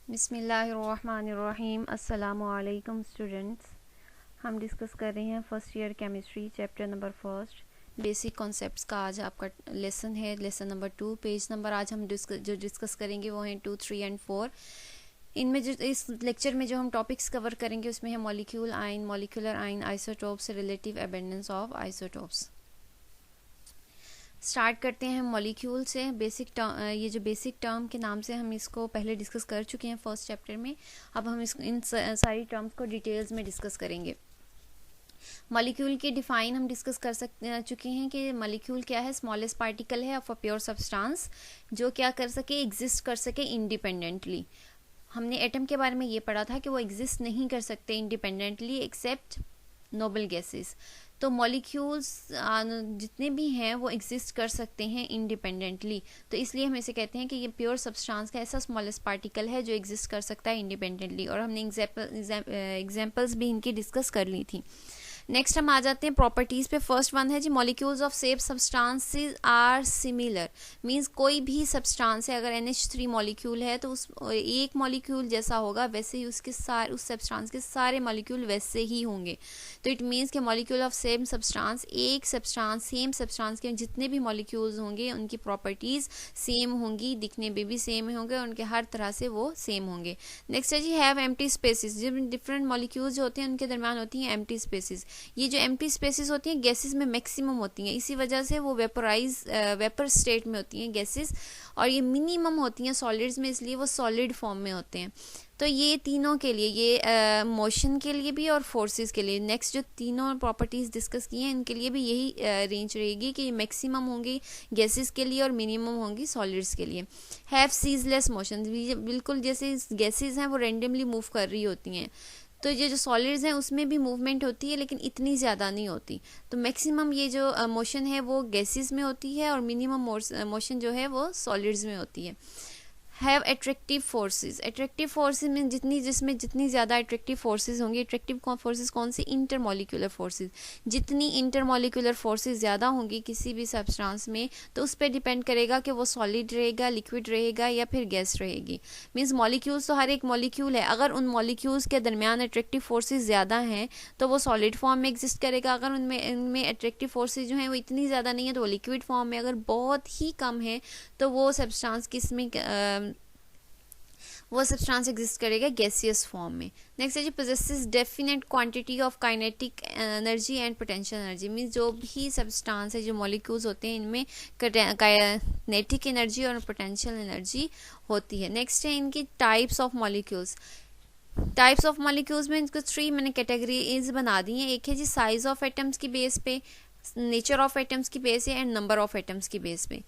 बिस्मिल्लाहिर्रहमानिर्रहीम। अस्सलामुअलैकुम स्टूडेंट्स। हम डिस्कस कर रहे हैं first year chemistry chapter number first basic concepts का। आज आपका लेसन है लेसन नंबर 2। पेज नंबर आज हम डिस्कस करेंगे वो हैं 2, 3 एंड 4। इनमें जो इस लेक्चर में जो हम टॉपिक्स कवर करेंगे उसमें है molecule ion, molecular ion, isotopes, relative abundance of isotopes. Start करते हैं मॉलिक्यूल से। ये जो बेसिक टर्म के नाम से हम इसको पहले डिस्कस कर चुके हैं फर्स्ट चैप्टर में। अब हम इन सारी टर्म्स को डिटेल्स में डिस्कस करेंगे। मॉलिक्यूल की डिफाइन हम डिस्कस चुके हैं कि मॉलिक्यूल क्या है। स्मॉलेस्ट पार्टिकल है ऑफ अ प्योर सब्सटेंस जो क्या कर सके, एग्जिस्ट कर सके इंडिपेंडेंटली। हमने एटम के बारे में ये पढ़ा था कि वो एग्जिस्ट नहीं कर सकते इंडिपेंडेंटली एक्सेप्ट नोबल गैसेस। तो मॉलिक्यूल्स जितने भी हैं वो एग्जिस्ट कर सकते हैं इंडिपेंडेंटली, तो इसलिए हम इसे कहते हैं कि ये प्योर सब्सटेंस का ऐसा स्मॉलेस्ट पार्टिकल है जो एग्जिस्ट कर सकता है इंडिपेंडेंटली। और हमने एग्जाम्पल्स भी इनकी डिस्कस कर ली थी। नेक्स्ट हम आ जाते हैं प्रॉपर्टीज पे। फर्स्ट वन है जी, molecules of same substances are similar. Means कोई भी सब्सटेंस है, अगर NH3 मॉलिक्यूल है तो उस एक मॉलिक्यूल जैसा होगा वैसे ही उसके उस सब्सटेंस के सारे मॉलिक्यूल वैसे ही होंगे। तो इट मीन्स कि मॉलिक्यूल ऑफ सेम सब्सटेंस, एक सब्सटेंस सेम सब्सटेंस के जितने भी मॉलिक्यूल्स होंगे उनकी प्रॉपर्टीज सेम होंगी, दिखने में भी सेम होंगे, उनके हर तरह से वो सेम होंगे। नेक्स्ट है जी, हैव एम्प्टी स्पेसिस। जब डिफरेंट मॉलिक्यूल्स जो होते हैं उनके दरमियान होती हैं एम्प्टी स्पेसिस। ये जो एम्प्टी स्पेसिस होती हैं गैसेस में मैक्सिमम होती हैं, इसी वजह से वो वेपर स्टेट में होती हैं गैसेस, और ये मिनिमम होती हैं सॉलिड्स में, इसलिए वो सॉलिड फॉर्म में होते हैं। तो ये तीनों के लिए, ये मोशन के लिए भी और फोर्सेस के लिए, नेक्स्ट जो तीनों प्रॉपर्टीज डिस्कस की हैं इनके लिए भी यही रेंज रहेगी कि मैक्सिमम होंगी गैसेस के लिए और मिनिमम होंगी सॉलिड्स के लिए। Have ceaseless motion. बिल्कुल जैसे गैसेस हैं वो रेंडमली मूव कर रही होती हैं, तो ये जो सॉलिड्स हैं उसमें भी मूवमेंट होती है लेकिन इतनी ज़्यादा नहीं होती। तो मैक्सिमम ये जो मोशन है वो गैसेस में होती है और मिनिमम मोशन जो है वो सॉलिड्स में होती है। Have attractive forces. Attractive forces में जिसमें जितनी ज़्यादा अट्रैक्टिव फोर्सेस होंगी, अट्रैक्टिव फोर्सेस कौन सी, इंटरमॉलिक्यूलर फोर्सेस। जितनी इंटरमॉलिक्यूलर फोर्सेस ज़्यादा होंगी किसी भी सब्सटेंस में तो उस पर डिपेंड करेगा कि वो सॉलिड रहेगा, लिक्विड रहेगा या फिर गैस रहेगी। मीन्स मॉलिक्यूल्स तो हर एक मॉलिक्यूल है, अगर उन मॉलिक्यूल्स के दरमियान अट्रैक्टिव फोर्सेस ज़्यादा हैं तो वो सॉलिड फॉर्म में एग्जिस्ट करेगा। अगर इनमें अट्रैक्टिव फोर्सेस जो हैं वो इतनी ज़्यादा नहीं है तो वो लिक्विड फॉर्म में, अगर बहुत ही कम है तो वो सब्सटेंस वो सब्सटेंस एग्जिस्ट करेगा गैसियस फॉर्म में। नेक्स्ट है जी, possesses definite quantity of kinetic energy and potential energy. Means जो भी सब्सटेंस है, जो मॉलिक्यूल्स होते हैं इनमें काइनेटिक एनर्जी और पोटेंशियल एनर्जी होती है। नेक्स्ट है इनकी types of molecules. Types of molecules में इनको 3 मैंने कैटेगरीज बना दी हैं। एक है जी साइज ऑफ एटम्स की बेस पे, नेचर ऑफ एटम्स की बेस है एंड नंबर ऑफ एटम्स की बेस पे।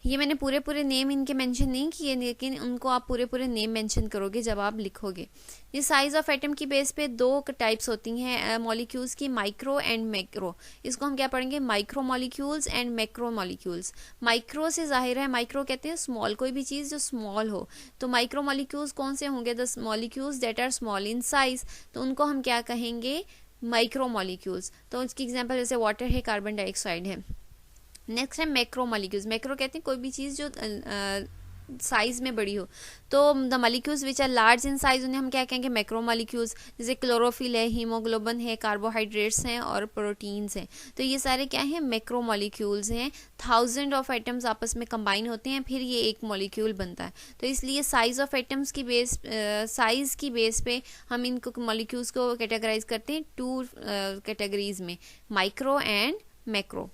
ये मैंने पूरे नेम इनके मेंशन नहीं किए लेकिन उनको आप पूरे नेम मेंशन करोगे जब आप लिखोगे। ये साइज ऑफ एटम की बेस पे 2 टाइप्स होती हैं मॉलिक्यूल्स की, माइक्रो एंड मैक्रो। इसको हम क्या पढ़ेंगे, micro molecules and macro molecules. Micro से जाहिर है, माइक्रो कहते हैं स्मॉल, कोई भी चीज़ जो स्मॉल हो। तो माइक्रो मॉलिक्यूल्स कौन से होंगे, the molecules that are small in size, तो उनको हम क्या कहेंगे, माइक्रो मॉलिक्यूल्स। तो इसकी एग्जाम्पल जैसे वाटर है, कार्बन डाइऑक्साइड है। नेक्स्ट है मैक्रो मॉलिक्यूल्स। मैक्रो कहते हैं कोई भी चीज़ जो साइज में बड़ी हो। तो the molecules which are large in size उन्हें हम क्या कहेंगे, मैक्रो मॉलिक्यूल्स। जैसे क्लोरोफिल है, हीमोग्लोबिन है, कार्बोहाइड्रेट्स हैं और प्रोटीन्स हैं। तो ये सारे क्या हैं, मैक्रो मॉलिक्यूल्स हैं। 1000 ऑफ एटम्स आपस में कंबाइन होते हैं फिर ये एक मॉलिक्यूल बनता है। तो इसलिए साइज ऑफ एटम्स की बेस साइज की बेस पे हम इनको मॉलिक्यूल्स को कैटेगराइज करते हैं 2 कैटेगरीज में, माइक्रो एंड मैक्रो।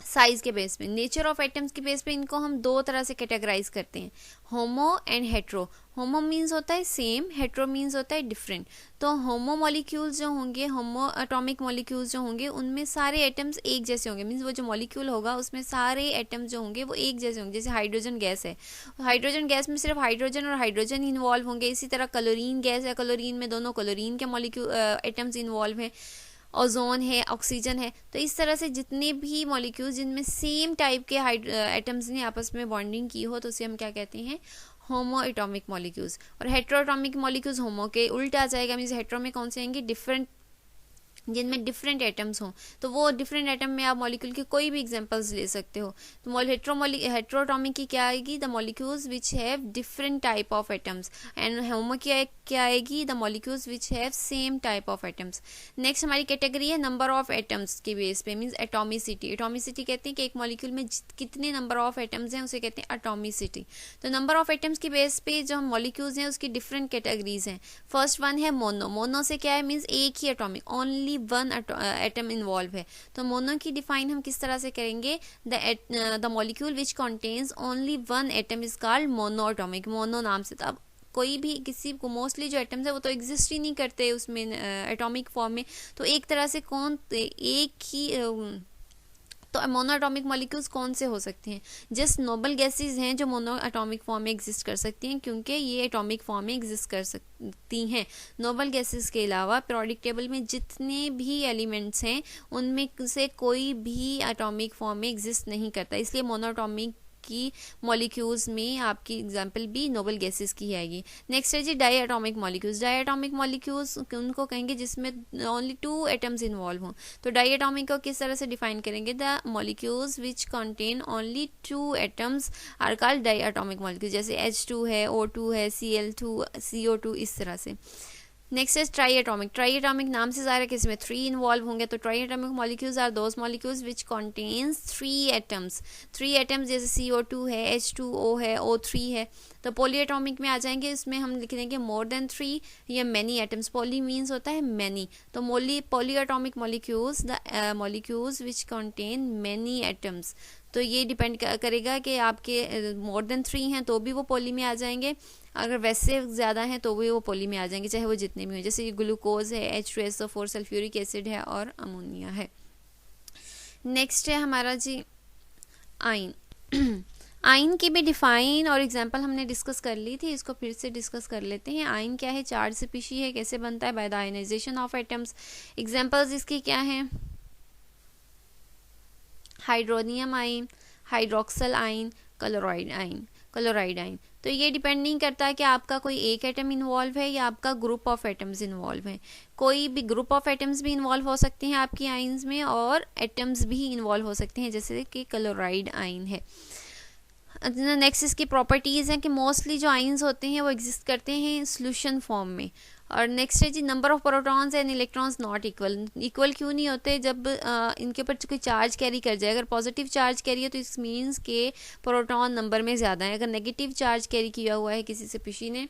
साइज के बेस पे। नेचर ऑफ एटम्स के बेस पे इनको हम 2 तरह से कैटेगराइज करते हैं, होमो एंड हेट्रो। होमो मीन्स होता है सेम, हेट्रो मीन्स होता है डिफरेंट। तो होमो मॉलिक्यूल्स जो होंगे, होमो एटॉमिक मॉलिक्यूल्स जो होंगे उनमें सारे एटम्स एक जैसे होंगे। मीन्स वो जो मॉलिक्यूल होगा उसमें सारे एटम्स जो होंगे वो एक जैसे होंगे। जैसे हाइड्रोजन गैस है, हाइड्रोजन गैस में सिर्फ हाइड्रोजन और हाइड्रोजन इन्वॉल्व होंगे। इसी तरह क्लोरीन गैस है, क्लोरीन में दोनों क्लोरीन के मॉलिक्यूल एटम्स इन्वॉल्व हैं। ओजोन है, ऑक्सीजन है। तो इस तरह से जितने भी मॉलिक्यूल्स जिनमें सेम टाइप के एटम्स ने आपस में बॉन्डिंग की हो तो उसे हम क्या कहते हैं, होमो एटॉमिक मॉलिक्यूल्स। और हेट्रोएटॉमिक मॉलिक्यूल्स होमो के उल्टा आ जाएगा। मीन्स हेट्रो में कौन से आएंगे, डिफरेंट जिनमें डिफरेंट एटम्स हों, तो वो डिफरेंट एटम में आप मॉलिक्यूल के कोई भी एग्जांपल्स ले सकते हो। तो हेट्रोटॉमिक की क्या आएगी, the molecules which have different type of atoms, and homo क्या आएगी, the molecules which have same type of atoms. Next हमारी कैटेगरी है नंबर ऑफ एटम्स के बेस पे, मींस एटॉमिसिटी। एटॉमिसिटी कहते हैं कि एक मॉलिक्यूल में कितने नंबर ऑफ एटम्स हैं, उसे कहते हैं एटॉमिसिटी। तो नंबर ऑफ एटम्स के बेस पे जो मॉलिक्यूल्स हैं उसकी डिफरेंट कैटेगरीज हैं। फर्स्ट वन है मोनो। मोनो से क्या है, मींस एक ही atomic, only one atom involve है। तो मोनो की डिफाइन हम किस तरह से करेंगे, the molecule which contains only one atom is called mono atomic, mono नाम से। तो अब कोई भी किसी को मोस्टली जो एटम्स है वो तो एग्जिस्ट ही नहीं करते उसमें एटॉमिक फॉर्म में, तो एक तरह से एक ही तो मोनो एटॉमिक मॉलिक्यूल्स कौन से हो सकते हैं, जस्ट नोबल गैसेस हैं जो मोनो एटॉमिक फॉर्म में एग्जिस्ट कर सकती हैं, क्योंकि ये एटॉमिक फॉर्म में एग्जिस्ट कर सकती हैं। नोबल गैसेस के अलावा पीरियोडिक टेबल में जितने भी एलिमेंट्स हैं उनमें से कोई भी एटॉमिक फॉर्म में एग्जिस्ट नहीं करता, इसलिए मोनो एटॉमिक की मॉलिक्यूल्स में आपकी एग्जांपल भी नोबल गैसेस की आएगी। नेक्स्ट है जी diatomic molecules. Diatomic molecules उनको कहेंगे जिसमें ओनली 2 एटम्स इन्वॉल्व हों। तो डाई एटॉमिक को किस तरह से डिफाइन करेंगे, the molecules which contain only 2 atoms are called diatomic molecules, जैसे H2 है, O2 है, Cl2, CO2, इस तरह से। नेक्स्ट है ट्राई एटॉमिक। ट्राई एटॉमिक नाम से ज़ाहिर है कि इसमें 3 इन्वॉल्व होंगे, तो triatomic molecules are those molecules which contains 3 atoms. 3 atoms जैसे CO2 है, H2O है, O3 है। तो पॉली एटॉमिक में आ जाएंगे, इसमें हम लिख देंगे मोर देन 3 या मैनी एटम्स। पॉली मीन्स होता है मैनी, तो poly atomic molecules, the molecules which contain many atoms. तो ये डिपेंड करेगा कि आपके मोर देन 3 हैं तो भी वो पॉली में आ जाएंगे, अगर वैसे ज़्यादा हैं तो भी वो पॉली में आ जाएंगे, चाहे वो जितने भी हों। जैसे ग्लूकोज है, H2SO4, सल्फ्यूरिक एसिड है और अमोनिया है। नेक्स्ट है हमारा जी आयन। आयन की भी डिफाइन और एग्जांपल हमने डिस्कस कर ली थी, इसको फिर से डिस्कस कर लेते हैं। आयन क्या है, चार्ज स्पीशी है, कैसे बनता है, by the ionisation of atoms. Examples इसकी क्या हैं, hydronium ion, hydroxyl ion, chloride ion. तो ये डिपेंड नहीं करता कि आपका कोई एक एटम इन्वॉल्व है या आपका ग्रुप ऑफ एटम्स इन्वॉल्व है। कोई भी ग्रुप ऑफ एटम्स भी इन्वॉल्व हो सकते हैं आपकी आयन्स में, और एटम्स भी इन्वॉल्व हो सकते हैं, जैसे कि क्लोराइड आयन है। नेक्स्ट इसकी प्रॉपर्टीज़ हैं कि मोस्टली जो आयन्स होते हैं वो एग्जिस्ट करते हैं सोल्यूशन फॉर्म में। और नेक्स्ट है जी number of protons and electrons not equal क्यों नहीं होते, जब इनके ऊपर कोई चार्ज कैरी कर जाए। अगर पॉजिटिव चार्ज कैरी है तो इस मीन्स के प्रोटॉन नंबर में ज़्यादा है, अगर नेगेटिव चार्ज कैरी किया हुआ है किसी स्पीशी ने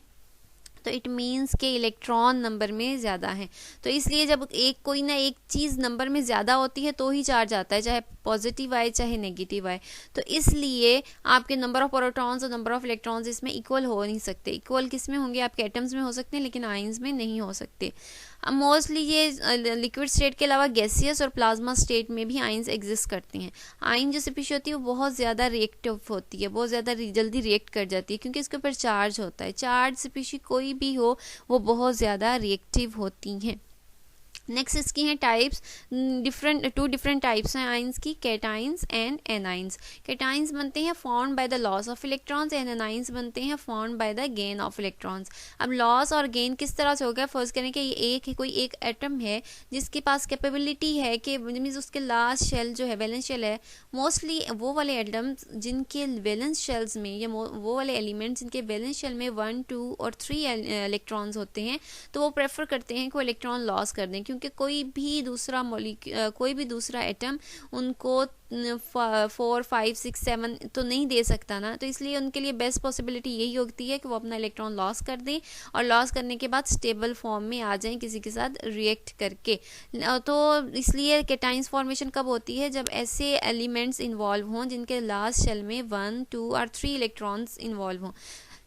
तो इट मीन्स के इलेक्ट्रॉन नंबर में ज़्यादा है। तो इसलिए जब कोई ना एक चीज़ नंबर में ज़्यादा होती है तो ही चार्ज आता है, चाहे पॉजिटिव आए चाहे नेगेटिव आए। तो इसलिए आपके नंबर ऑफ प्रोटॉन्स और नंबर ऑफ इलेक्ट्रॉन्स इसमें इक्वल हो नहीं सकते। इक्वल किस में होंगे, आपके एटम्स में हो सकते हैं, लेकिन आयन्स में नहीं हो सकते। मोस्टली ये लिक्विड स्टेट के अलावा गैसियस और प्लाज्मा स्टेट में भी आयन्स एग्जिस्ट करती हैं। आयन जो स्पीशी होती है वो बहुत ज़्यादा रिएक्टिव होती है, बहुत ज़्यादा जल्दी रिएक्ट कर जाती है, क्योंकि इसके ऊपर चार्ज होता है। चार्ज स्पीशी कोई भी हो वो बहुत ज़्यादा रिएक्टिव होती हैं। नेक्स्ट इसकी हैं टाइप्स, टू डिफरेंट टाइप्स हैं आयंस की, कैटाइंस एंड एनाइंस। कैटाइंस बनते हैं formed by the loss of electrons, and anions बनते हैं formed by the gain of electrons. अब लॉस और गेन किस तरह से हो गया, फर्स्ट करें कि ये कोई एक एटम है जिसके पास कैपेबिलिटी है कि मीन्स उसके लास्ट शेल जो है वैलेंस शेल है, मोस्टली वो वाले एटम्स जिनके वैलेंस शेल्स में या वो वाले एलिमेंट्स जिनके वैलेंस शेल में 1, 2 और 3 इलेक्ट्रॉन्स होते हैं, तो वो प्रेफर करते हैं कि वो इलेक्ट्रॉन लॉस कर दें, क्योंकि कोई भी दूसरा एटम उनको 4, 5, 6, 7 तो नहीं दे सकता ना। तो इसलिए उनके लिए बेस्ट पॉसिबिलिटी यही होती है कि वो अपना इलेक्ट्रॉन लॉस कर दें और लॉस करने के बाद स्टेबल फॉर्म में आ जाएं किसी के साथ रिएक्ट करके। तो इसलिए कैटाइंस फॉर्मेशन कब होती है, जब ऐसे एलिमेंट्स इन्वॉल्व हों जिनके लास्ट शेल में 1, 2 और 3 इलेक्ट्रॉन्स इन्वॉल्व हों।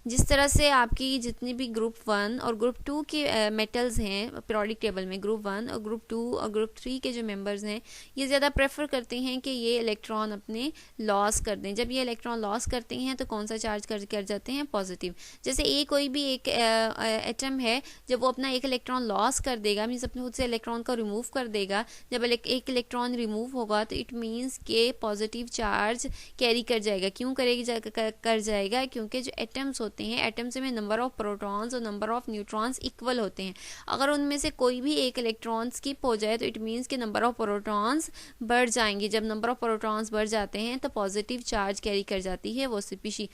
जिस तरह से आपकी जितनी भी ग्रुप 1 और ग्रुप 2 के मेटल्स हैं पीरियोडिक टेबल में, ग्रुप 1 और ग्रुप 2 और ग्रुप 3 के जो मेंबर्स हैं ये ज़्यादा प्रेफर करते हैं कि ये इलेक्ट्रॉन अपने लॉस कर दें। जब ये इलेक्ट्रॉन लॉस करते हैं तो कौन सा चार्ज कर जाते हैं, पॉजिटिव। जैसे कोई भी एक एटम है, जब वो अपना एक इलेक्ट्रॉन लॉस कर देगा, मीन्स अपने खुद से इलेक्ट्रॉन को रिमूव कर देगा, जब एक इलेक्ट्रॉन रिमूव होगा तो इट मीन्स के पॉजिटिव चार्ज कैरी कर जाएगा। क्यों कर जाएगा, क्योंकि जो एटम्स होते होते हैं, एटम्स में नंबर ऑफ प्रोटॉन्स और नंबर ऑफ न्यूट्रॉन्स इक्वल होते हैं। अगर उनमें से कोई भी एक इलेक्ट्रॉन स्किप हो जाए तो इट मीन्स कि नंबर ऑफ प्रोटॉन्स बढ़ जाएंगे। जब नंबर ऑफ प्रोटॉन्स बढ़ जाते हैं तो पॉजिटिव चार्ज कैरी कर जाती है वो स्पीशी।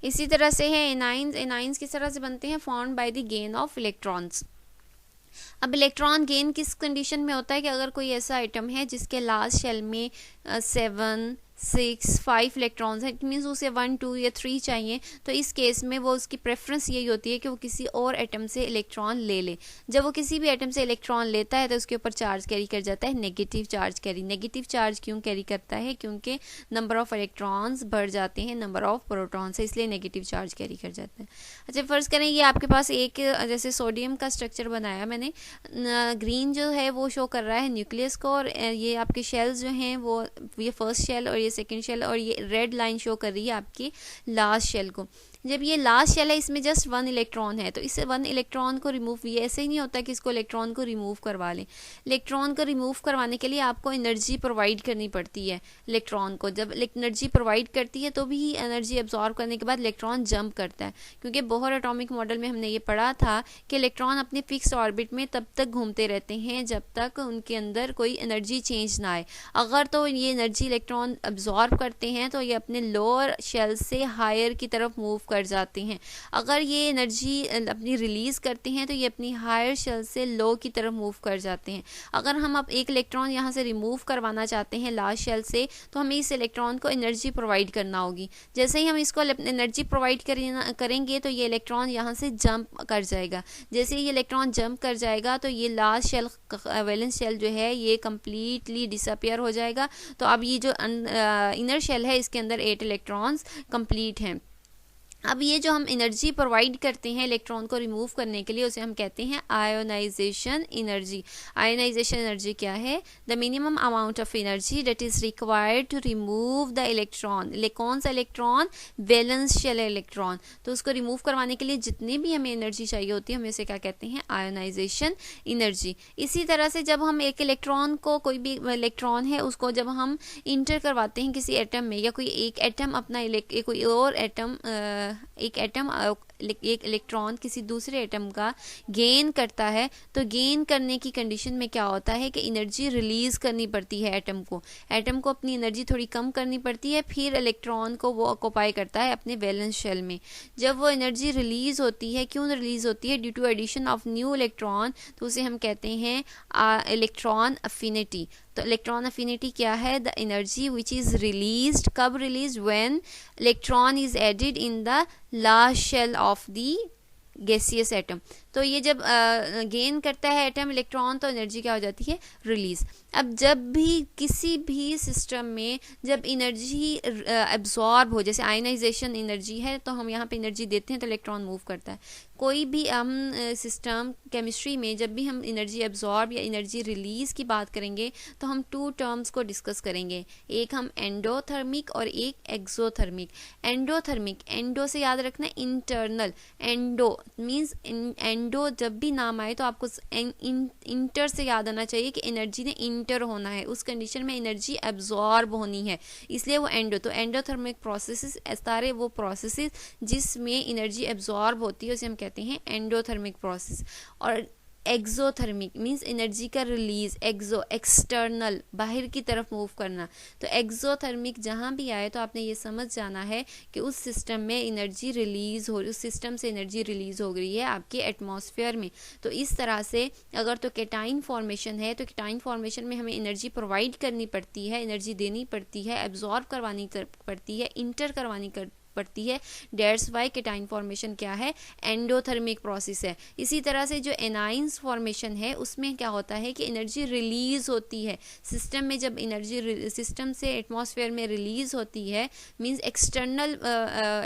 इसी तरह से है एनाइंस। एनाइंस किस तरह से बनते हैं? Formed by the gain of electrons. अब इलेक्ट्रॉन गेन किस कंडीशन में होता है कि अगर कोई ऐसा आइटम है जिसके लास्ट शेल में 7, 6, 5 इलेक्ट्रॉन्स है, इट मीन्स उसे 1, 2 या 3 चाहिए, तो इस केस में वो उसकी प्रेफरेंस यही होती है कि वो किसी और एटम से इलेक्ट्रॉन ले ले। जब वो किसी भी एटम से इलेक्ट्रॉन लेता है तो उसके ऊपर चार्ज कैरी कर जाता है, negative charge carry. Negative charge क्यों कैरी करता है? क्योंकि नंबर ऑफ इलेक्ट्रॉन्स बढ़ जाते हैं नंबर ऑफ प्रोटॉन से, इसलिए नेगेटिव चार्ज कैरी कर जाता है। अच्छा, फर्ज करें ये आपके पास एक जैसे सोडियम का स्ट्रक्चर बनाया मैंने, ग्रीन जो है वो शो कर रहा है न्यूक्लियस को, और ये आपके शेल्स जो हैं वो ये फर्स्ट शेल और ये सेकेंड शेल, और ये रेड लाइन शो कर रही है आपकी लास्ट शेल को। जब ये लास्ट शेल है इसमें जस्ट 1 इलेक्ट्रॉन है, तो इस 1 इलेक्ट्रॉन को रिमूव, ये ऐसे ही नहीं होता कि इसको इलेक्ट्रॉन को रिमूव करवा लें। इलेक्ट्रॉन को रिमूव करवाने के लिए आपको एनर्जी प्रोवाइड करनी पड़ती है इलेक्ट्रॉन को। जब एनर्जी प्रोवाइड करती है तो भी एनर्जी एब्जॉर्ब करने के बाद इलेक्ट्रॉन जंप करता है, क्योंकि बोहर एटॉमिक मॉडल में हमने ये पढ़ा था कि इलेक्ट्रॉन अपने फिक्स ऑर्बिट में तब तक घूमते रहते हैं जब तक उनके अंदर कोई एनर्जी चेंज ना आए। अगर तो ये एनर्जी इलेक्ट्रॉन एब्जॉर्ब करते हैं तो ये अपने लोअर शेल से हायर की तरफ मूव कर जाते हैं। अगर ये एनर्जी अपनी रिलीज करते हैं तो ये अपनी हायर शेल से लो की तरफ मूव कर जाते हैं। अगर हम अब एक इलेक्ट्रॉन यहाँ से रिमूव करवाना चाहते हैं लास्ट शेल से, तो हमें इस इलेक्ट्रॉन को एनर्जी प्रोवाइड करना होगी। जैसे ही हम इसको एनर्जी प्रोवाइड करेंगे तो ये इलेक्ट्रॉन यहाँ से जंप कर जाएगा। जैसे ही ये इलेक्ट्रॉन जंप कर जाएगा तो ये लास्ट शेल, वैलेंस शेल जो है ये कम्प्लीटली डिसअपियर हो जाएगा। तो अब ये जो इनर शेल है इसके अंदर 8 इलेक्ट्रॉन्स कंप्लीट हैं। अब ये जो हम एनर्जी प्रोवाइड करते हैं इलेक्ट्रॉन को रिमूव करने के लिए, उसे हम कहते हैं आयोनाइजेशन एनर्जी। आयोनाइजेशन एनर्जी क्या है? The minimum amount of energy that is required to remove the electron. कौन सा इलेक्ट्रॉन? Valence shell electron. तो उसको रिमूव करवाने के लिए जितनी भी हमें एनर्जी चाहिए होती है हमें इसे क्या कहते हैं? Ionisation energy. इसी तरह से जब हम एक इलेक्ट्रॉन को, कोई भी इलेक्ट्रॉन है उसको जब हम इंटर करवाते हैं किसी एटम में, या कोई एक एटम अपना कोई और एटम एक इलेक्ट्रॉन किसी दूसरे एटम का गेन करता है, तो गेन करने की कंडीशन में क्या होता है कि एनर्जी रिलीज करनी पड़ती है एटम को अपनी एनर्जी थोड़ी कम करनी पड़ती है, फिर इलेक्ट्रॉन को वो ऑक्यूपाई करता है अपने वैलेंस शेल में। जब वो एनर्जी रिलीज होती है, क्यों रिलीज होती है? Due to addition of new electron, तो उसे हम कहते हैं इलेक्ट्रॉन अफिनिटी। तो इलेक्ट्रॉन अफिनिटी क्या है? The energy which is released, कब release? When electron is added in the last shell of the gaseous atom. तो ये जब गेन करता है एटम इलेक्ट्रॉन तो एनर्जी क्या हो जाती है? रिलीज। अब जब भी किसी भी सिस्टम में जब एनर्जी एब्जॉर्ब हो, जैसे आयनाइजेशन एनर्जी है तो हम यहाँ पे एनर्जी देते हैं तो इलेक्ट्रॉन मूव करता है। कोई भी हम सिस्टम केमिस्ट्री में जब भी हम एनर्जी एब्जॉर्ब या एनर्जी रिलीज की बात करेंगे तो हम 2 टर्म्स को डिस्कस करेंगे, एक हम एंडोथर्मिक और एक एक्सोथर्मिक। एंडोथर्मिक, एंडो से याद रखना इंटरनल, एंडो मीन्स एंडो जब भी नाम आए तो आपको इंटर से याद आना चाहिए कि एनर्जी ने इंटर होना है, उस कंडीशन में एनर्जी एब्जॉर्ब होनी है, इसलिए वो एंडो। तो एंडोथर्मिक प्रोसेसेस सारे वो प्रोसेसेस जिसमें एनर्जी एब्जॉर्ब होती है उसे हम कहते हैं एंडोथर्मिक प्रोसेस। और एक्सोथर्मिक मीन्स एनर्जी का रिलीज, एक्सटर्नल, बाहर की तरफ मूव करना। तो एक्सोथर्मिक जहाँ भी आए तो आपने ये समझ जाना है कि उस सिस्टम में एनर्जी रिलीज हो, उस सिस्टम से एनर्जी रिलीज हो गई है आपके एटमॉस्फेयर में। तो इस तरह से अगर तो केटाइन फॉर्मेशन है तो केटाइन फॉर्मेशन में हमें एनर्जी प्रोवाइड करनी पड़ती है, एनर्जी देनी पड़ती है, एब्जॉर्ब करवानी पड़ती है, इंटर करवानी पड़ती है। डेट्स वाई केटाइन फॉर्मेशन क्या है? एंडोथर्मिक प्रोसेस है। इसी तरह से जो एनाइंस फॉर्मेशन है उसमें क्या होता है कि एनर्जी रिलीज होती है सिस्टम में। जब एनर्जी सिस्टम से एटमॉस्फेयर में रिलीज होती है मींस एक्सटर्नल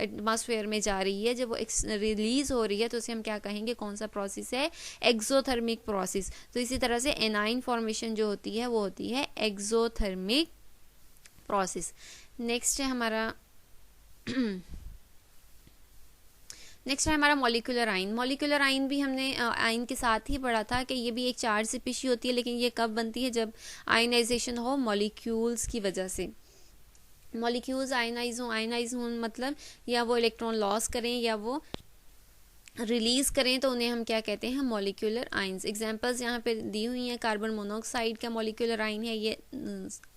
एटमॉस्फेयर में जा रही है, जब वो रिलीज हो रही है तो उसे हम क्या कहेंगे? कौन सा प्रोसेस है? Exothermic process. तो इसी तरह से एनाइन फॉर्मेशन जो होती है वो होती है एक्सोथर्मिक प्रोसेस। नेक्स्ट है हमारा मॉलिक्यूलर आयन। मॉलिक्यूलर आयन भी हमने आयन के साथ ही पढ़ा था कि ये भी एक चार्ज स्पीशी होती है, लेकिन ये कब बनती है? जब आयनाइजेशन हो मॉलिक्यूल्स की वजह से। मॉलिक्यूल्स आयनाइज हों मतलब या वो इलेक्ट्रॉन लॉस करें या वो रिलीज करें तो उन्हें हम क्या कहते हैं, मॉलिक्यूलर आइंस। एग्जांपल्स यहाँ पे दी हुई हैं, कार्बन मोनोऑक्साइड का मॉलिक्यूलर आइन है, ये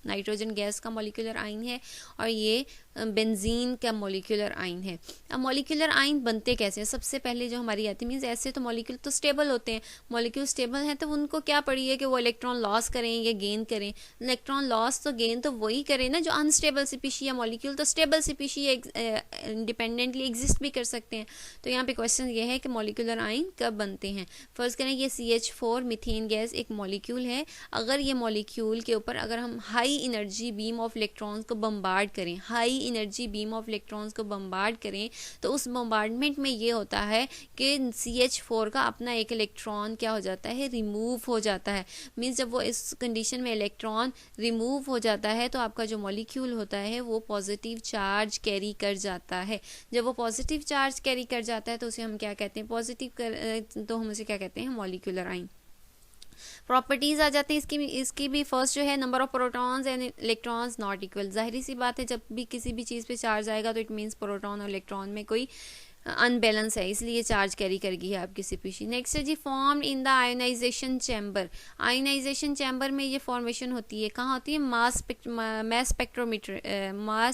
नाइट्रोजन गैस का मॉलिक्यूलर आइन है, और ये बेंजीन का मॉलिक्यूलर आइन है। अब मॉलिक्यूलर आइन बनते कैसे हैं? सबसे पहले जो हमारी आती मीन्स ऐसे तो मॉलिक्यूल तो स्टेबल होते हैं, मॉलिक्यूल स्टेबल हैं तो उनको क्या पड़ी है कि वो इलेक्ट्रॉन लॉस करें या गेन करें। इलेक्ट्रॉन लॉस तो गेन तो वही करें ना जो अनस्टेबल स्पीशी या मॉलिक्यूल तो स्टेबल स्पीशी इंडिपेंडेंटली एग्जिस्ट भी कर सकते हैं। तो यहाँ पे क्वेश्चन ये है कि मॉलिक्यूलर आइन कब बनते हैं। फर्स्ट करें ये CH4 मीथेन गैस एक मॉलिक्यूल है। अगर ये मॉलिक्यूल के ऊपर अगर हम high energy beam of electrons को बम्बार्ड करें, high energy beam of electrons को बम्बार्ड करें, तो उस बम्बार्डमेंट में ये होता है कि CH4 का अपना एक इलेक्ट्रॉन क्या हो जाता है, रिमूव हो जाता है। मीन्स जब वो इस कंडीशन में इलेक्ट्रॉन रिमूव हो जाता है तो आपका जो मॉलिक्यूल होता है वो पॉजिटिव चार्ज कैरी कर जाता है। जब वो पॉजिटिव चार्ज कैरी कर जाता है तो उसे हम क्या कहते हैं, तो हम उसे क्या कहते हैं, मॉलिक्यूलर आइन। प्रॉपर्टीज आ जाती है इसकी भी फर्स्ट जो है number of protons and electrons not equal. जाहिर सी बात है जब भी किसी भी चीज़ पे चार्ज आएगा तो इट मीन्स प्रोटॉन और इलेक्ट्रॉन में कोई अनबैलेंस है, इसलिए चार्ज कैरी करेगी आपकी स्पीशी। नेक्स्ट है जी form in the ionization chamber. Ionization chamber में ये फॉर्मेशन होती है, कहाँ होती है, मास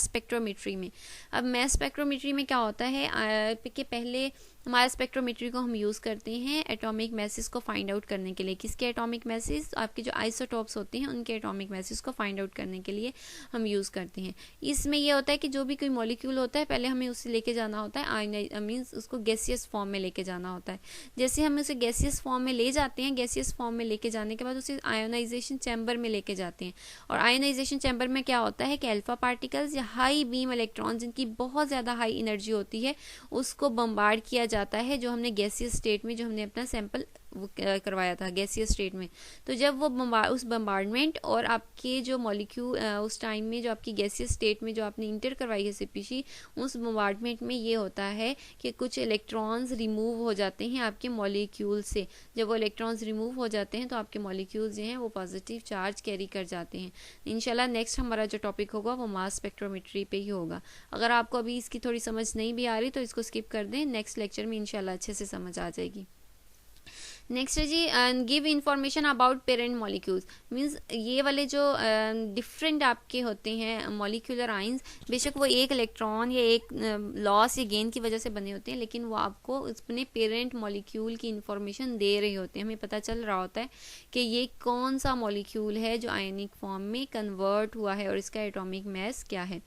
स्पेक्ट्रोमेट्री में। अब मास स्पेक्ट्रोमेट्री में क्या होता है कि पहले मास स्पेक्ट्रोमेट्री को हम यूज़ करते हैं एटॉमिक मैसेज को फाइंड आउट करने के लिए। किसके एटॉमिक मैसेज, आपके जो आइसोटॉप्स होते हैं उनके एटॉमिक मैसेज को फाइंड आउट करने के लिए हम यूज़ करते हैं। इसमें यह होता है कि जो भी कोई मॉलिक्यूल होता है पहले हमें उसे लेके जाना होता है मीन्स उसको गैसियस फॉर्म में लेके जाना होता है। जैसे हम उसे गैसियस फॉर्म में ले जाते हैं, गैसियस फॉर्म में लेके जाने के बाद उसे आयोनाइजेशन चैम्बर में लेके जाते हैं। और आयोनाइजेशन चैम्बर में क्या होता है कि अल्फा पार्टिकल्स या हाई बीम इलेक्ट्रॉन जिनकी बहुत ज़्यादा हाई एनर्जी होती है उसको बम्बार्ड किया जाता है, जो हमने गैसियस स्टेट में जो हमने अपना सैंपल करवाया था गैसियस स्टेट में। तो जब वो उस बम्बार्डमेंट और आपके जो मॉलिक्यूल उस टाइम में जो आपकी गैसियस स्टेट में जो आपने इंटर करवाई है स्पीशी, उस बम्बार्डमेंट में ये होता है कि कुछ इलेक्ट्रॉन्स रिमूव हो जाते हैं आपके मॉलिक्यूल से। जब वो इलेक्ट्रॉन्स रिमूव हो जाते हैं तो आपके मॉलिक्यूल्स जो हैं वो पॉजिटिव चार्ज कैरी कर जाते हैं। इंशाल्लाह नेक्स्ट हमारा जो टॉपिक होगा वो मास स्पेक्ट्रोमेट्री पे ही होगा। अगर आपको अभी इसकी थोड़ी समझ नहीं भी आ रही तो इसको स्किप कर दें, नेक्स्ट लेक्चर में इंशाल्लाह अच्छे से समझ आ जाएगी। नेक्स्ट है जी give information about parent molecules. Means ये वाले जो डिफरेंट आपके होते हैं मॉलिक्यूलर आइंस, बेशक वो एक इलेक्ट्रॉन या एक लॉस या गेन की वजह से बने होते हैं, लेकिन वो आपको अपने पेरेंट मॉलिक्यूल की इंफॉर्मेशन दे रहे होते हैं। हमें पता चल रहा होता है कि ये कौन सा मॉलिक्यूल है जो आयनिक फॉर्म में कन्वर्ट हुआ है और इसका एटॉमिक मास क्या है।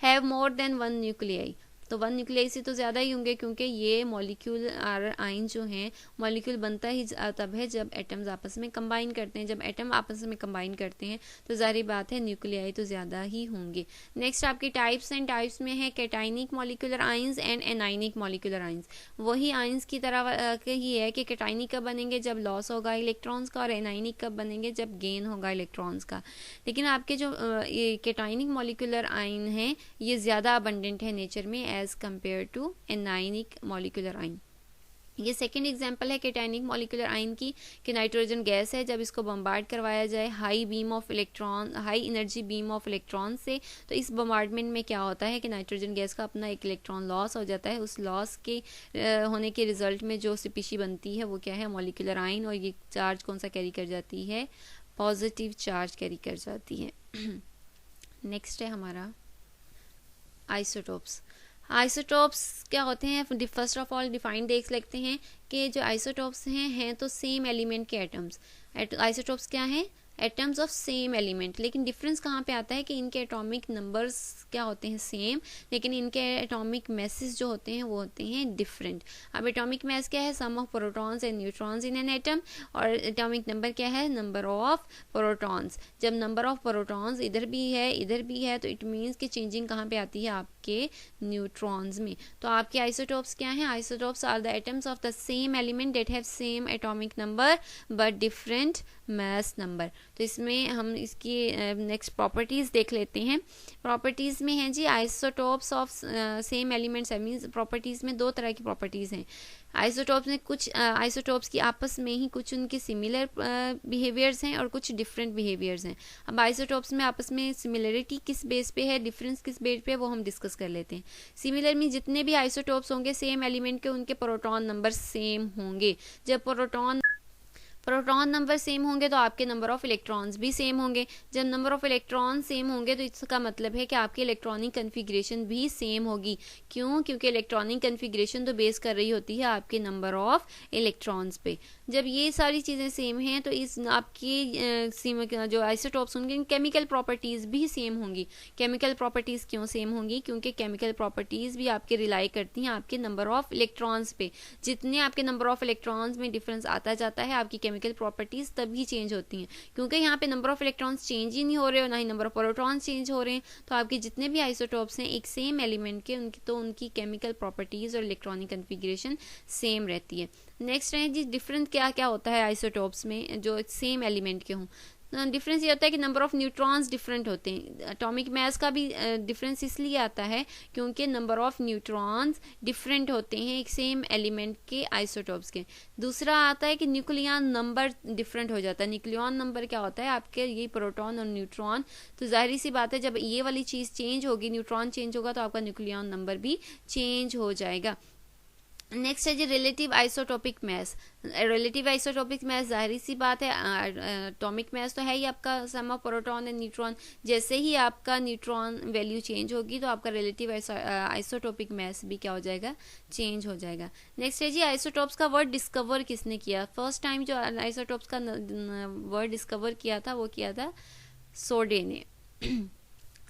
Have more than one nuclei, तो वन न्यूक्लियाई से तो ज़्यादा ही होंगे क्योंकि ये मॉलिक्यूल आइन जो हैं, मॉलिक्यूल बनता ही तब है जब एटम्स आपस में कंबाइन करते हैं। जब एटम आपस में कंबाइन करते हैं तो जाहिर बात है न्यूक्लियाई तो ज़्यादा ही होंगे। नेक्स्ट आपकी टाइप्स एंड टाइप्स में है cationic molecular ions and anionic molecular ions. वही आइंस की तरह ही है कि कैटाइनिक कब बनेंगे, जब लॉस होगा इलेक्ट्रॉन्स का, और एनाइनिक कब बनेंगे, जब गेन होगा इलेक्ट्रॉन्स का। लेकिन आपके जो ये कैटाइनिक मॉलिक्यूलर आइन हैं ये ज़्यादा अबंडेंट है नेचर में as compare to anionic molecular ion. ये सेकेंड एग्जाम्पल है कैटाइनिक मॉलिक्यूलर आइन की कि नाइट्रोजन गैस है, जब इसको बम्बार्ड करवाया जाए high beam of electron, high energy beam of electron से, तो इस बम्बार्डमेंट में क्या होता है कि नाइट्रोजन गैस का अपना एक इलेक्ट्रॉन लॉस हो जाता है। उस लॉस के होने के रिजल्ट में जो स्पीशी बनती है वो क्या है, मॉलिक्यूलर आइन, और ये चार्ज कौन सा कैरी कर जाती है, पॉजिटिव चार्ज कैरी कर जाती है। नेक्स्ट है हमारा आइसोटोप्स। आइसोटोप्स क्या होते हैं, फर्स्ट ऑफ ऑल डिफाइन देख लेते हैं कि जो आइसोटोप्स हैं तो सेम एलिमेंट के एटम्स। आइसोटोप्स क्या हैं, एटम्स ऑफ सेम एलिमेंट। लेकिन डिफरेंस कहाँ पे आता है कि इनके एटॉमिक नंबर्स क्या होते हैं, सेम, लेकिन इनके एटॉमिक मैसेज जो होते हैं वो होते हैं डिफरेंट। अब एटॉमिक मैस क्या है, sum of protons and neutrons in an atom, और एटॉमिक नंबर क्या है, नंबर ऑफ प्रोटॉन्स। जब नंबर ऑफ प्रोटॉन्स इधर भी है तो इट मीन्स कि चेंजिंग कहाँ पे आती है, आपके न्यूट्रॉन्स में। तो आपके आइसोटोप्स क्या हैं, isotopes are the atoms of the same element that have same atomic number but different mass number. तो इसमें हम इसकी नेक्स्ट प्रॉपर्टीज देख लेते हैं। प्रॉपर्टीज में है जी isotopes of same elements, means properties में दो तरह की प्रॉपर्टीज हैं। आइसोटॉप्स में कुछ आइसोटॉप्स की आपस में ही कुछ उनके सिमिलर बिहेवियर्स हैं और कुछ डिफरेंट बिहेवियर्स हैं। अब आइसोटॉप्स में आपस में सिमिलरिटी किस बेस पे है, डिफरेंस किस बेस पे है, वो हम डिस्कस कर लेते हैं। सिमिलर में जितने भी आइसोटॉप्स होंगे सेम एलिमेंट के, उनके प्रोटॉन नंबर सेम होंगे। जब प्रोटॉन नंबर सेम होंगे तो आपके नंबर ऑफ इलेक्ट्रॉन्स भी सेम होंगे। जब नंबर ऑफ इलेक्ट्रॉन सेम होंगे तो इसका मतलब है कि आपकी इलेक्ट्रॉनिक कन्फिग्रेशन भी सेम होगी। क्यों? क्योंकि इलेक्ट्रॉनिक कन्फिग्रेशन तो बेस कर रही होती है आपके नंबर ऑफ इलेक्ट्रॉन्स पे। जब ये सारी चीज़ें सेम हैं तो इस आपकी जो आइसोटॉप्स होंगे केमिकल प्रॉपर्टीज़ भी सेम होंगी। केमिकल प्रॉपर्टीज़ क्यों सेम होंगी? क्योंकि केमिकल प्रॉपर्टीज़ भी आपके रिलाई करती हैं आपके नंबर ऑफ इलेक्ट्रॉन्स पे। जितने आपके नंबर ऑफ इलेक्ट्रॉन्स में डिफरेंस आता जाता है आपकी केमिकल प्रॉपर्टीज तभी चेंज होती हैं। क्योंकि यहाँ पे नंबर ऑफ इलेक्ट्रॉन्स चेंज ही नहीं हो रहे हो, ना ही नंबर ऑफ प्रोटॉन्स चेंज हो रहे हैं, तो आपके जितने भी आइसोटॉप्स हैं एक सेम एलिमेंट के उनकी केमिकल प्रॉपर्टीज और इलेक्ट्रॉनिक कन्फिग्रेशन सेम रहती है। नेक्स्ट है जी डिफरेंट क्या क्या होता है आइसोटॉप्स में जो सेम एलिमेंट के हों। डिफरेंस ये होता है कि नंबर ऑफ न्यूट्रॉन्स डिफरेंट होते हैं। एटॉमिक मास का भी डिफरेंस इसलिए आता है क्योंकि नंबर ऑफ न्यूट्रॉन्स डिफरेंट होते हैं एक सेम एलिमेंट के आइसोटॉप्स के। दूसरा आता है कि न्यूक्लियन नंबर डिफरेंट हो जाता है। न्यूक्लियन नंबर क्या होता है? आपके ये प्रोटॉन और न्यूट्रॉन, तो जाहिर सी बात है जब ये वाली चीज़ चेंज होगी, न्यूट्रॉन चेंज होगा तो आपका न्यूक्लियन नंबर भी चेंज हो जाएगा। नेक्स्ट है जी रिलेटिव आइसोटॉपिक मास। रिलेटिव आइसोटॉपिक मास जाहिर सी बात है एटॉमिक मास तो है ही आपका सम ऑफ प्रोटॉन एंड न्यूट्रॉन। जैसे ही आपका न्यूट्रॉन वैल्यू चेंज होगी तो आपका रिलेटिव आइसोटॉपिक मास भी क्या हो जाएगा? चेंज हो जाएगा। नेक्स्ट है जी आइसोटॉप्स का वर्ड डिस्कवर किसने किया? फर्स्ट टाइम जो आइसोटॉप्स का वर्ड डिस्कवर किया था वो किया था सोडे ने।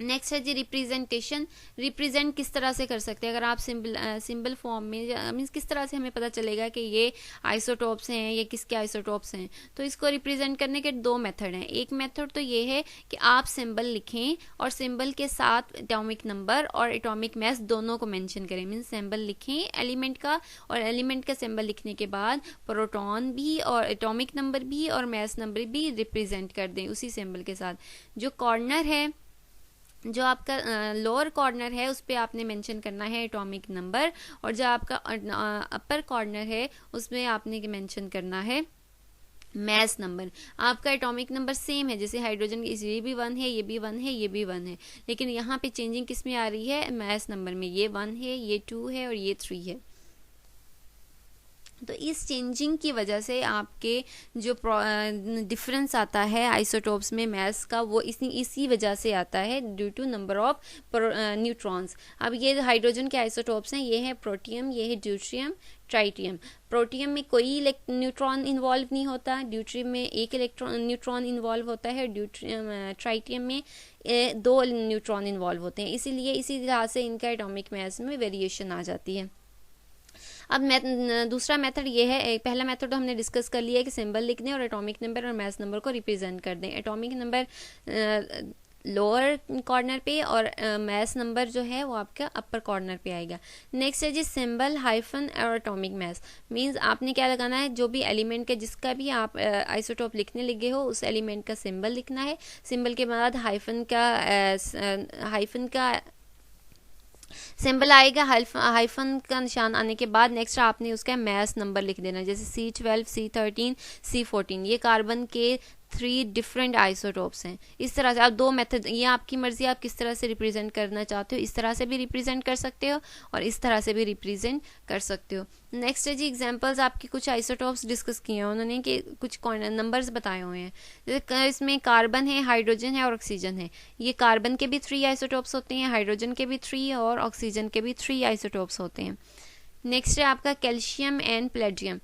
नेक्स्ट है जी रिप्रेजेंटेशन। रिप्रेजेंट किस तरह से कर सकते हैं? अगर आप सिंबल फॉर्म में मीन्स किस तरह से हमें पता चलेगा कि ये आइसोटॉप्स हैं, ये किसके आइसोटॉप्स हैं? तो इसको रिप्रेजेंट करने के दो मेथड हैं। एक मेथड तो ये है कि आप सिंबल लिखें और सिंबल के साथ एटॉमिक नंबर और एटॉमिक मास दोनों को मेंशन करें। मीन्स सिंबल लिखें एलिमेंट का और एलिमेंट का सिंबल लिखने के बाद प्रोटॉन भी और एटॉमिक नंबर भी और मास नंबर भी रिप्रेजेंट कर दें उसी सिंबल के साथ। जो कॉर्नर है, जो आपका लोअर कॉर्नर है उस पर आपने मेंशन करना है एटॉमिक नंबर, और जो आपका अपर कॉर्नर है उसमें आपने मेंशन करना है मास नंबर। आपका एटॉमिक नंबर सेम है, जैसे हाइड्रोजन ये भी 1 है, ये भी 1 है, ये भी 1 है, लेकिन यहाँ पे चेंजिंग किस में आ रही है? मास नंबर में। ये 1 है, ये 2 है और ये 3 है। तो इस चेंजिंग की वजह से आपके जो डिफरेंस आता है आइसोटॉप्स में मास का वो इसी वजह से आता है due to number of neutrons. अब ये हाइड्रोजन के आइसोटॉप्स हैं, ये है प्रोटियम, ये है ड्यूट्रियम, ट्राइटियम। प्रोटियम में कोई न्यूट्रॉन इन्वॉल्व नहीं होता, ड्यूट्रियम में एक न्यूट्रॉन इन्वॉल्व होता है, ट्राइटियम में 2 न्यूट्रॉन इन्वॉल्व होते हैं। इसीलिए इसी तरह से इनका एटॉमिक मास में वेरिएशन आ जाती है। अब दूसरा मेथड ये है, पहला मेथड तो हमने डिस्कस कर लिया है कि सिंबल लिख दें और एटॉमिक नंबर और मास नंबर को रिप्रेजेंट कर दें। एटॉमिक नंबर लोअर कॉर्नर पे और मास नंबर जो है वो आपका अपर कॉर्नर पे आएगा। नेक्स्ट है जी सिंबल हाइफन और एटॉमिक मास। मींस आपने क्या लगाना है? जो भी एलिमेंट का जिसका भी आप आइसोटॉप लिखने लगे हो उस एलिमेंट का सिंबल लिखना है। सिंबल के बाद हाइफन का सिंबल आएगा। हाइफन का निशान आने के बाद नेक्स्ट आपने उसका मास नंबर लिख देना, जैसे C12, C13, C14। ये कार्बन के 3 डिफरेंट आइसोटॉप्स हैं। इस तरह से आप 2 मेथड, ये आपकी मर्जी आप किस तरह से रिप्रेजेंट करना चाहते हो। इस तरह से भी रिप्रेजेंट कर सकते हो और इस तरह से भी रिप्रेजेंट कर सकते हो। नेक्स्ट है जी एग्जांपल्स आपकी कुछ आइसोटॉप्स डिस्कस किए हैं उन्होंने कि कुछ नंबर्स बताए हुए हैं। जैसे इसमें कार्बन है, हाइड्रोजन है और ऑक्सीजन है। ये कार्बन के भी 3 आइसोटॉप्स होते हैं, हाइड्रोजन के भी 3 और ऑक्सीजन के भी 3 आइसोटॉप्स होते हैं। नेक्स्ट है आपका कैल्शियम एंड प्लेटियम।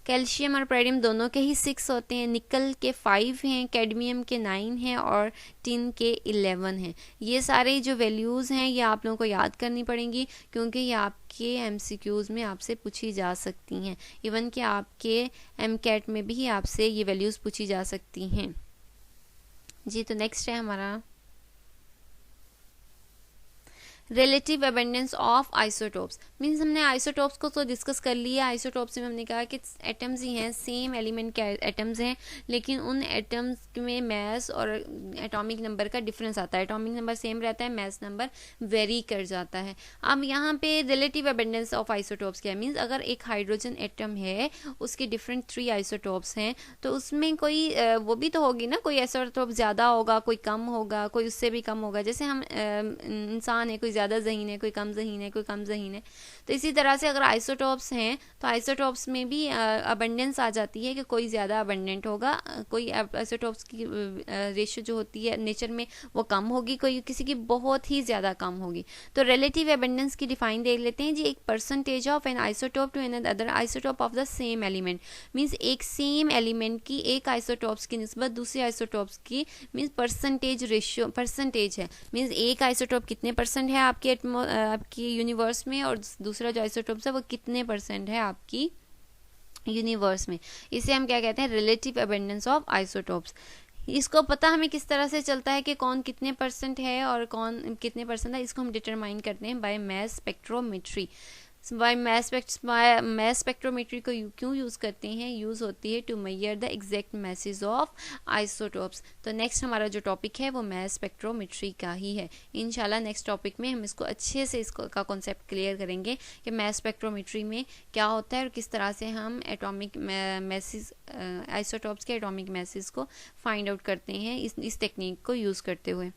कैल्शियम और पैडियम दोनों के ही 6 होते हैं, निकल के 5 हैं, कैडमियम के 9 हैं और टिन के 11 हैं। ये सारे जो वैल्यूज़ हैं ये आप लोगों को याद करनी पड़ेंगी क्योंकि ये आपके MCQs में आपसे पूछी जा सकती हैं। इवन कि आपके MCAT में भी आपसे ये वैल्यूज़ पूछी जा सकती हैं जी। तो नेक्स्ट है हमारा relative abundance of isotopes means हमने आइसोटोप्स को तो डिस्कस कर लिया। आइसोटोप्स में हमने कहा कि एटम्स ही हैं, सेम एलिमेंट के एटम्स हैं, लेकिन उन एटम्स में मैस और एटॉमिक नंबर का डिफरेंस आता है। एटॉमिक नंबर सेम रहता है, मैस नंबर वेरी कर जाता है। अब यहाँ पे रिलेटिव अबेंडेंस ऑफ आइसोटोप्स क्या मीन्स अगर एक हाइड्रोजन एटम है, उसके डिफरेंट 3 आइसोटोप्स हैं, तो उसमें कोई वो भी तो होगी ना, कोई आइसोटोप ज़्यादा होगा, कोई कम होगा, कोई उससे भी कम होगा। जैसे हम इंसान है, कोई ज़्यादा ज़हीन है, कोई कम ज़हीन है, कोई कम ज़हीन है। तो इसी तरह से अगर आइसोटोप्स हैं तो आइसोटोप्स में भी अबंडेंस आ जाती है कि कोई ज़्यादा अबंडेंट होगा, कोई आइसोटोप्स की रेशियो जो होती है नेचर में वो कम होगी, कोई किसी की बहुत ही ज़्यादा कम होगी। तो रिलेटिव अबंडेंस की डिफाइन देख लेते हैं जी। एक percentage of an isotope to another isotope of the same element means एक सेम एलिमेंट की एक आइसोटोप्स की निस्बत दूसरे आइसोटोप्स की मीन्स परसेंटेज रेशियो, परसेंटेज है मीन्स एक आइसोटोप कितने परसेंट है आपकी यूनिवर्स में और दूसरा जो आइसोटोप्स है वो कितने परसेंट है आपकी यूनिवर्स में। इसे हम क्या कहते हैं, रिलेटिव अबेंडेंस ऑफ आइसोटोप्स। इसको पता हमें किस तरह से चलता है कि कौन कितने परसेंट है और कौन कितने परसेंट है, इसको हम डिटरमाइन करते हैं by mass spectrometry. By mass spectrometry को क्यों यूज़ करते हैं, यूज़ होती है to measure the exact masses of isotopes. तो नेक्स्ट हमारा जो टॉपिक है वो मास स्पेक्ट्रोमेट्री का ही है। इंशाल्लाह नेक्स्ट टॉपिक में हम इसको अच्छे से इसको का कॉन्सेप्ट क्लियर करेंगे कि मास स्पेक्ट्रोमेट्री में क्या होता है और किस तरह से हम एटॉमिक मैसेज आइसोटोप्स के एटॉमिक मैसेज को फाइंड आउट करते हैं इस टेक्निक को यूज़ करते हुए।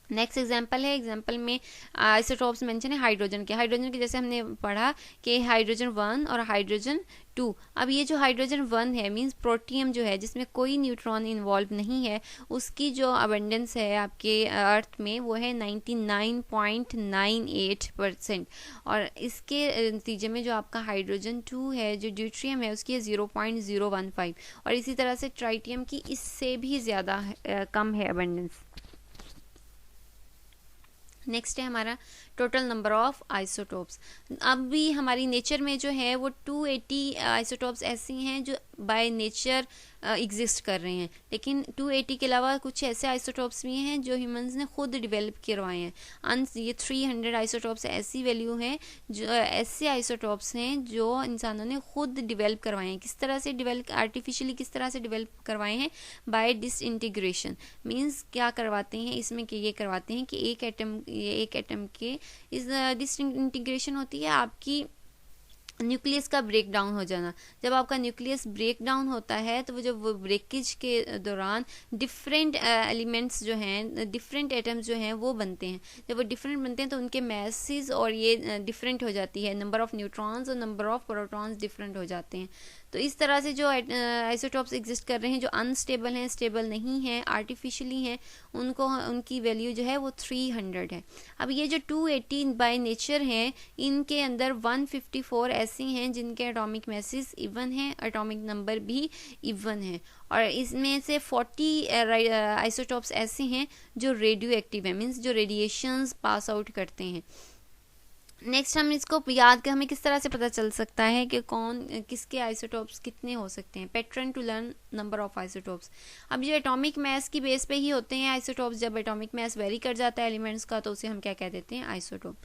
नेक्स्ट एग्जाम्पल है, एग्जाम्पल में आइसोटोप्स मेंशन है हाइड्रोजन के जैसे हमने पढ़ा कि हाइड्रोजन 1 और हाइड्रोजन 2। अब ये जो हाइड्रोजन 1 है मींस प्रोटियम जो है जिसमें कोई न्यूट्रॉन इन्वॉल्व नहीं है, उसकी जो अबंडेंस है आपके अर्थ में वो है 99.98%। और इसके नतीजे में जो आपका हाइड्रोजन 2 है, जो ड्यूट्रियम है, उसकी है 0.015 और इसी तरह से ट्राइटियम की इससे भी ज़्यादा कम है अबंडेंस। नेक्स्ट है हमारा टोटल नंबर ऑफ आइसोटोप्स। अब भी हमारी नेचर में जो है वो 280 आइसोटोप्स ऐसी हैं जो बाय नेचर एग्जिस्ट कर रहे हैं, लेकिन 280 के अलावा कुछ ऐसे आइसोटोप्स भी हैं जो ह्यूमंस ने खुद डेवलप करवाए हैं। ये 300 आइसोटोप्स ऐसी वैल्यू हैं जो ऐसे आइसोटोप्स हैं जो इंसानों ने खुद डेवलप करवाए हैं। किस तरह से डेवलप, आर्टिफिशियली किस तरह से डेवलप करवाए हैं, बाय डिसइंटीग्रेशन। मीन्स क्या करवाते हैं इसमें कि ये करवाते हैं कि एक एटम के इस डिसइंटीग्रेशन होती है आपकी न्यूक्लियस का ब्रेक डाउन हो जाना। जब आपका न्यूक्लियस ब्रेक डाउन होता है तो वो ब्रेकेज के दौरान डिफरेंट एलिमेंट्स जो हैं, डिफरेंट एटम्स जो हैं वो बनते हैं। जब वो डिफरेंट बनते हैं तो उनके मैसेज और ये डिफरेंट हो जाती है, नंबर ऑफ न्यूट्रॉन्स और नंबर ऑफ प्रोटॉन्स डिफरेंट हो जाते हैं। तो इस तरह से जो आइसोटोप्स एग्जिस्ट कर रहे हैं जो अनस्टेबल हैं, स्टेबल नहीं हैं, आर्टिफिशियली हैं, उनकी वैल्यू जो है वो 300 है। अब ये जो 280 बाय नेचर हैं, इनके अंदर 154 ऐसी हैं जिनके एटॉमिक मैसेज इवन हैं, एटॉमिक नंबर भी इवन है, और इसमें से 40 आइसोटोप्स ऐसे हैं जो रेडियो एक्टिव है, मीन्स जो रेडिएशंस पास आउट करते हैं। नेक्स्ट हम इसको याद कर हमें किस तरह से पता चल सकता है कि कौन किसके आइसोटोप्स कितने हो सकते हैं। Pattern to learn number of isotopes. अब जो एटॉमिक मैस की बेस पे ही होते हैं आइसोटोप्स। जब एटॉमिक मैस वेरी कर जाता है एलिमेंट्स का तो उसे हम क्या कह देते हैं, आइसोटोप।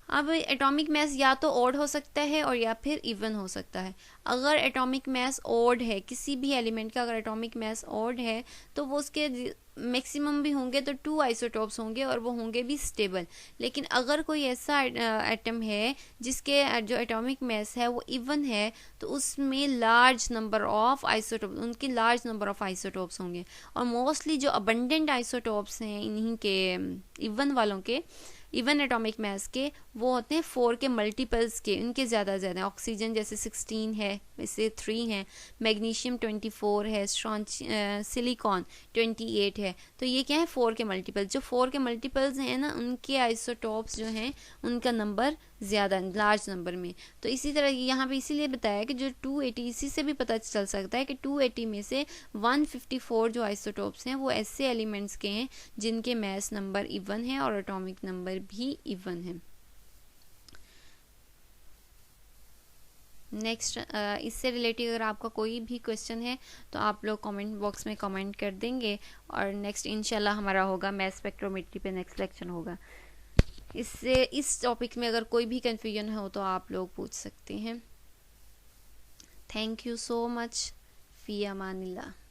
अब एटॉमिक मैस या तो ऑड हो सकता है और या फिर इवन हो सकता है। अगर एटॉमिक मैस ऑड है, किसी भी एलिमेंट का अगर एटॉमिक मैस ऑड है तो वो उसके मैक्सिमम भी होंगे तो 2 आइसोटोप्स होंगे और वो होंगे भी स्टेबल। लेकिन अगर कोई ऐसा एटम है जिसके जो एटॉमिक मैस है वो इवन है तो उसमें लार्ज नंबर ऑफ आइसोटोप्स, उनकी लार्ज नंबर ऑफ आइसोटोप्स होंगे। और मोस्टली जो अबंडेंट आइसोटोप्स हैं इन्हीं के इवन वालों के, इवन एटॉमिक मैस के, वो होते हैं 4 के मल्टीपल्स के, इनके ज़्यादा ऑक्सीजन जैसे 16 है, इससे 3 हैं, मैग्नीशियम 24 है, सिलिकॉन 28 है। तो ये क्या है, 4 के मल्टीपल्स। जो 4 के मल्टीपल्स हैं ना उनके आइसोटोप्स जो हैं उनका नंबर ज़्यादा, लार्ज नंबर में। तो इसी तरह यहाँ पे इसीलिए बताया कि जो 280, इसी से भी पता चल सकता है कि 280 में से 154 जो आइसोटोप्स हैं वो ऐसे एलिमेंट्स के हैं जिनके मैस नंबर इवन है और एटॉमिक नंबर भी इवन है। नेक्स्ट इससे रिलेटेड अगर आपका कोई भी क्वेश्चन है तो आप लोग कमेंट बॉक्स में कमेंट कर देंगे, और नेक्स्ट इंशाल्लाह हमारा होगा मैस स्पेक्ट्रोमेट्री पे नेक्स्ट लेक्चर होगा। इससे इस टॉपिक में अगर कोई भी कंफ्यूजन हो तो आप लोग पूछ सकते हैं। Thank you so much. फी अमानिल्लाह।